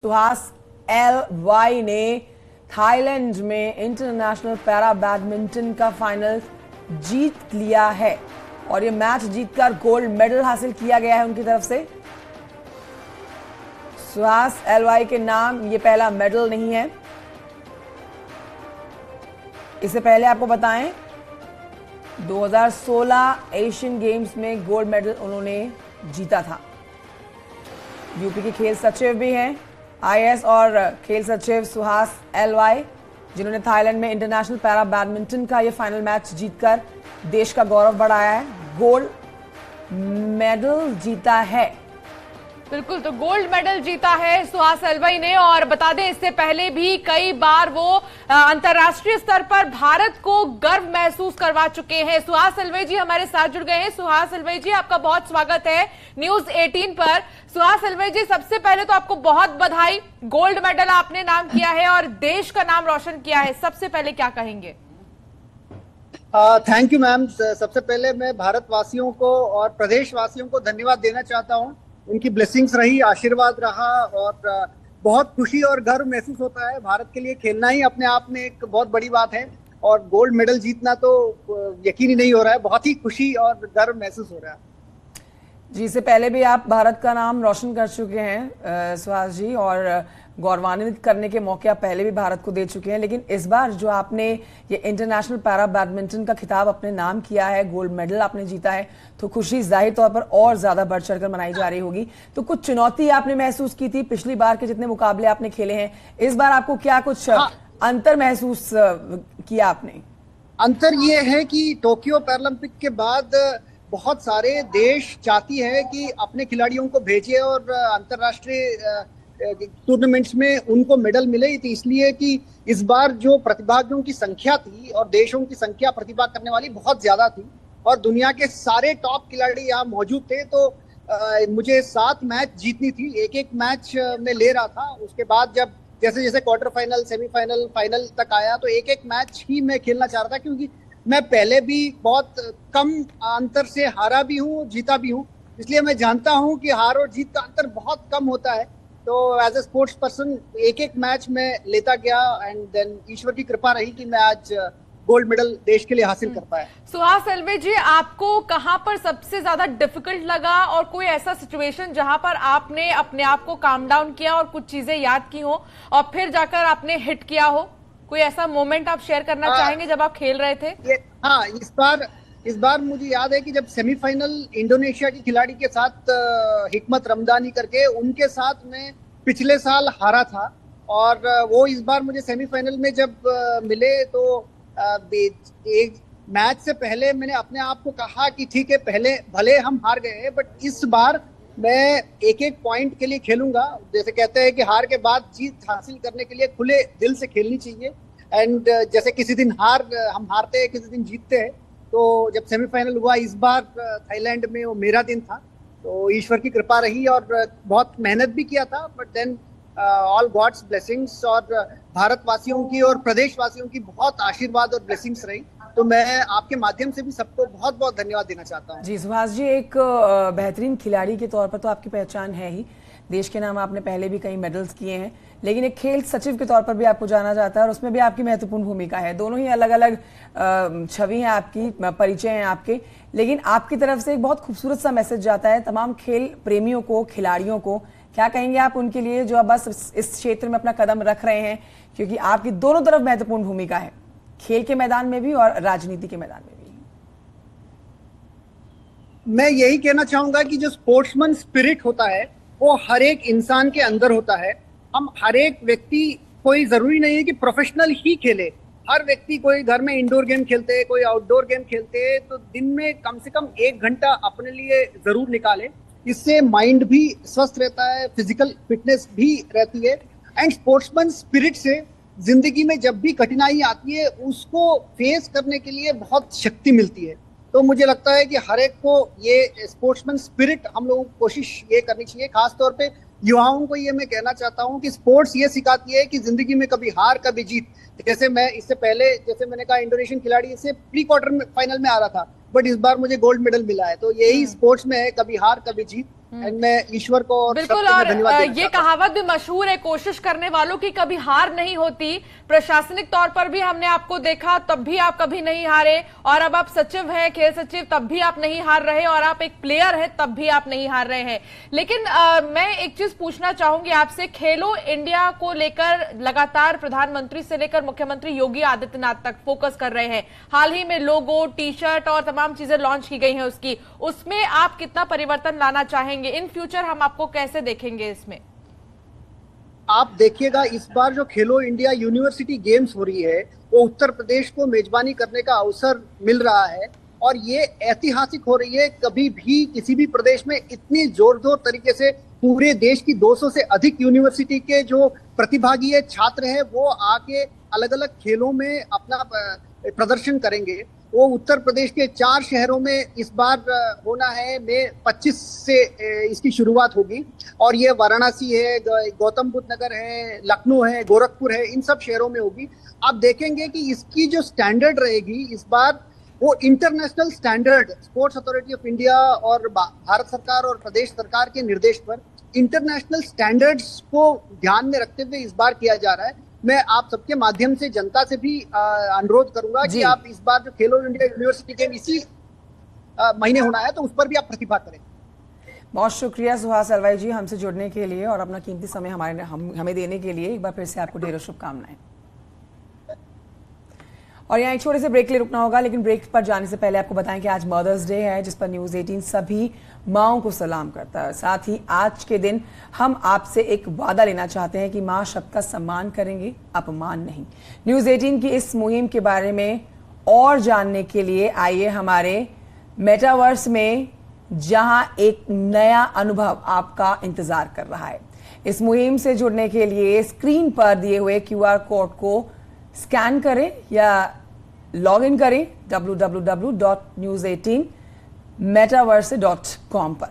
Suhas LY ने Thailand में international para badminton का फाइनल जीत लिया है और ये मैच जीतकर गोल्ड मेडल हासिल किया गया है उनकी तरफ से। सुहास LY के नाम ये पहला मेडल नहीं है। इससे पहले आपको बताएं 2016 एशियन गेम्स में गोल्ड मेडल उन्होंने जीता था। यूपी के खेल सचिव भी हैं IAS और खेल सचिव सुहास LY, जिन्होंने थाईलैंड में इंटरनेशनल पैरा बैडमिंटन का ये फाइनल मैच जीतकर देश का गौरव बढ़ाया है, गोल्ड मेडल जीता है। बिल्कुल, तो गोल्ड मेडल जीता है सुहास LY ने। और बता दें, इससे पहले भी कई बार वो अंतर्राष्ट्रीय स्तर पर भारत को गर्व महसूस करवा चुके हैं। सुहास LY जी हमारे साथ जुड़ गए हैं। सुहास LY जी, आपका बहुत स्वागत है न्यूज 18 पर। सुहास LY जी, सबसे पहले तो आपको बहुत बधाई, गोल्ड मेडल आपने नाम किया है और देश का नाम रोशन किया है। सबसे पहले क्या कहेंगे? Thank you ma'am. सबसे पहले मैं भारतवासियों को और प्रदेशवासियों को धन्यवाद देना चाहता हूँ। उनकी ब्लेसिंग्स रही, आशीर्वाद रहा और बहुत खुशी और गर्व महसूस होता है। भारत के लिए खेलना ही अपने आप में एक बहुत बड़ी बात है और गोल्ड मेडल जीतना तो यकीन ही नहीं हो रहा है। बहुत ही खुशी और गर्व महसूस हो रहा है। जी, इससे पहले भी आप भारत का नाम रोशन कर चुके हैं सुहास जी, और गौरवान्वित करने के मौके आप पहले भी भारत को दे चुके हैं, लेकिन इस बार जो आपने ये इंटरनेशनल पैरा बैडमिंटन का खिताब अपने नाम किया है, गोल्ड मेडल आपने जीता है, तो खुशी जाहिर तौर पर और ज्यादा बढ़ चढ़कर मनाई जा रही होगी। तो कुछ चुनौती आपने महसूस की थी पिछली बार के जितने मुकाबले आपने खेले हैं, इस बार आपको क्या कुछ अंतर महसूस किया आपने? अंतर ये है कि टोक्यो पैरालंपिक के बाद बहुत सारे देश चाहती है कि अपने खिलाड़ियों को भेजे और अंतर्राष्ट्रीय टूर्नामेंट्स में उनको मेडल मिले, इसलिए कि इस बार जो प्रतिभागियों की संख्या थी और देशों की संख्या प्रतिभा करने वाली बहुत ज्यादा थी और दुनिया के सारे टॉप खिलाड़ी यहाँ मौजूद थे। तो मुझे 7 मैच जीतनी थी, एक एक मैच में ले रहा था। उसके बाद जब जैसे जैसे क्वार्टर फाइनल, सेमीफाइनल, फाइनल तक आया तो एक एक मैच ही मैं खेलना चाह रहा था, क्योंकि मैं पहले भी बहुत कम अंतर से हारा भी हूँ, जीता भी हूँ। इसलिए मैं जानता हूँ कि हार और जीत का अंतर बहुत कम होता है। तो एज ए स्पोर्ट्स पर्सन एक एक मैच में लेता गया एंड देन ईश्वर की कृपा रही कि मैं आज गोल्ड मेडल देश के लिए हासिल कर पाया। सुहास LY जी, आपको कहां पर सबसे ज्यादा डिफिकल्ट लगा और कोई ऐसा सिचुएशन जहां पर आपने अपने आप को काम डाउन किया और कुछ चीजें याद की हो और फिर जाकर आपने हिट किया हो? कोई ऐसा मोमेंट आप शेयर करना चाहेंगे जब आप खेल रहे थे? हाँ, इस बार मुझे याद है कि जब सेमीफाइनल इंडोनेशिया की खिलाड़ी के साथ हिकमत रमदानी करके उनके साथ में पिछले साल हारा था और वो इस बार मुझे सेमीफाइनल में जब मिले तो एक मैच से पहले मैंने अपने आप को कहा कि ठीक है, पहले भले हम हार गए हैं बट इस बार मैं एक एक पॉइंट के लिए खेलूंगा। जैसे कहते हैं कि हार के बाद जीत हासिल करने के लिए खुले दिल से खेलनी चाहिए। एंड जैसे किसी दिन हम हारते हैं, किसी दिन जीतते हैं। तो जब सेमीफाइनल हुआ इस बार थाईलैंड में, वो मेरा दिन था, तो ईश्वर की कृपा रही और बहुत मेहनत भी किया था, but then all God's blessings और भारतवासियों की और प्रदेशवासियों की बहुत आशीर्वाद और ब्लेसिंग्स रही। तो मैं आपके माध्यम से भी सबको बहुत बहुत धन्यवाद देना चाहता हूँ। जी सुहास जी, एक बेहतरीन खिलाड़ी के तौर पर तो आपकी पहचान है ही, देश के नाम आपने पहले भी कई मेडल्स किए हैं, लेकिन एक खेल सचिव के तौर पर भी आपको जाना जाता है और उसमें भी आपकी महत्वपूर्ण भूमिका है। दोनों ही अलग अलग छवि हैं आपकी, परिचय हैं आपके, लेकिन आपकी तरफ से एक बहुत खूबसूरत सा मैसेज जाता है तमाम खेल प्रेमियों को, खिलाड़ियों को। क्या कहेंगे आप उनके लिए जो अब बस इस क्षेत्र में अपना कदम रख रहे हैं, क्योंकि आपकी दोनों तरफ महत्वपूर्ण भूमिका है, खेल के मैदान में भी और राजनीति के मैदान में भी? मैं यही कहना चाहूंगा कि जो स्पोर्ट्समैन स्पिरिट होता है वो हर एक इंसान के अंदर होता है। हम हर एक व्यक्ति, कोई जरूरी नहीं है कि प्रोफेशनल ही खेले, हर व्यक्ति, कोई घर में इंडोर गेम खेलते हैं, कोई आउटडोर गेम खेलते हैं, तो दिन में कम से कम 1 घंटा अपने लिए जरूर निकाले। इससे माइंड भी स्वस्थ रहता है, फिजिकल फिटनेस भी रहती है एंड स्पोर्ट्समैन स्पिरिट से जिंदगी में जब भी कठिनाई आती है उसको फेस करने के लिए बहुत शक्ति मिलती है। तो मुझे लगता है कि हर एक को ये स्पोर्ट्समैन स्पिरिट हम लोगों को कोशिश ये करनी चाहिए। खास तौर पे युवाओं को ये मैं कहना चाहता हूँ कि स्पोर्ट्स ये सिखाती है कि जिंदगी में कभी हार कभी जीत। जैसे मैं इससे पहले, जैसे मैंने कहा, इंडोनेशियन खिलाड़ी से प्री क्वार्टर फाइनल में आ रहा था, बट इस बार मुझे गोल्ड मेडल मिला है। तो यही स्पोर्ट्स में है, कभी हार कभी जीत। एंड मैं ईश्वर को और बिल्कुल, सबको और धन्यवाद देना ये चाहता हूं। कहावत भी मशहूर है, कोशिश करने वालों की कभी हार नहीं होती। प्रशासनिक तौर पर भी हमने आपको देखा, तब भी आप कभी नहीं हारे, और अब आप सचिव हैं, खेल सचिव, तब भी आप नहीं हार रहे, और आप एक प्लेयर हैं, तब भी आप नहीं हार रहे हैं। लेकिन मैं एक चीज पूछना चाहूंगी आपसे, खेलो इंडिया को लेकर लगातार प्रधानमंत्री से लेकर मुख्यमंत्री योगी आदित्यनाथ तक फोकस कर रहे हैं। हाल ही में लोगो, टी शर्ट और तमाम चीजें लॉन्च की गई हैं उसकी, उसमें आप कितना परिवर्तन लाना चाहेंगे? इन फ्यूचर हम आपको कैसे देखेंगे इसमें? आप देखिएगा, इस बार जो खेलो इंडिया यूनिवर्सिटी गेम्स हो रही है, वो उत्तर प्रदेश को मेजबानी करने का अवसर मिल रहा है, और ये ऐतिहासिक हो रही है। कभी भी किसी भी प्रदेश में इतनी जोरदार तरीके से पूरे देश की 200 से अधिक यूनिवर्सिटी के जो प्रतिभागी है, छात्र हैं, वो आके अलग अलग खेलों में अपना प्रदर्शन करेंगे। वो उत्तर प्रदेश के 4 शहरों में इस बार होना है। मई 25 से इसकी शुरुआत होगी, और ये वाराणसी है, गौतम बुद्ध नगर है, लखनऊ है, गोरखपुर है, इन सब शहरों में होगी। आप देखेंगे कि इसकी जो स्टैंडर्ड रहेगी इस बार, वो international standard, sports authority of India और भारत सरकार और प्रदेश सरकार के निर्देश पर इंटरनेशनल स्टैंडर्ड्स को ध्यान में रखते हुए इस बार किया जा रहा है। मैं आप सबके माध्यम से जनता से भी अनुरोध करूंगा कि आप इस बार जो खेलो इंडिया यूनिवर्सिटी गेम इसी महीने होना है, तो उस पर भी आप प्रतिभा करें। बहुत शुक्रिया सुहास अलवाई जी, हमसे जुड़ने के लिए और अपना कीमती समय हमें देने के लिए। एक बार फिर से आपको ढेरों शुभकामनाएं। और यहाँ एक छोटे से ब्रेक के लिए रुकना होगा, लेकिन ब्रेक पर जाने से पहले आपको बताएं कि आज मदर्स डे है, जिस पर न्यूज 18 सभी माओं को सलाम करता है। साथ ही आज के दिन हम आपसे एक वादा लेना चाहते हैं कि माँ शब्द का सम्मान करेंगे, अपमान नहीं। न्यूज 18 की इस मुहिम के बारे में और जानने के लिए आइए हमारे मेटावर्स में, जहां एक नया अनुभव आपका इंतजार कर रहा है। इस मुहिम से जुड़ने के लिए स्क्रीन पर दिए हुए QR कोड को स्कैन करें या लॉग इन करें www.news18metaverse.com पर।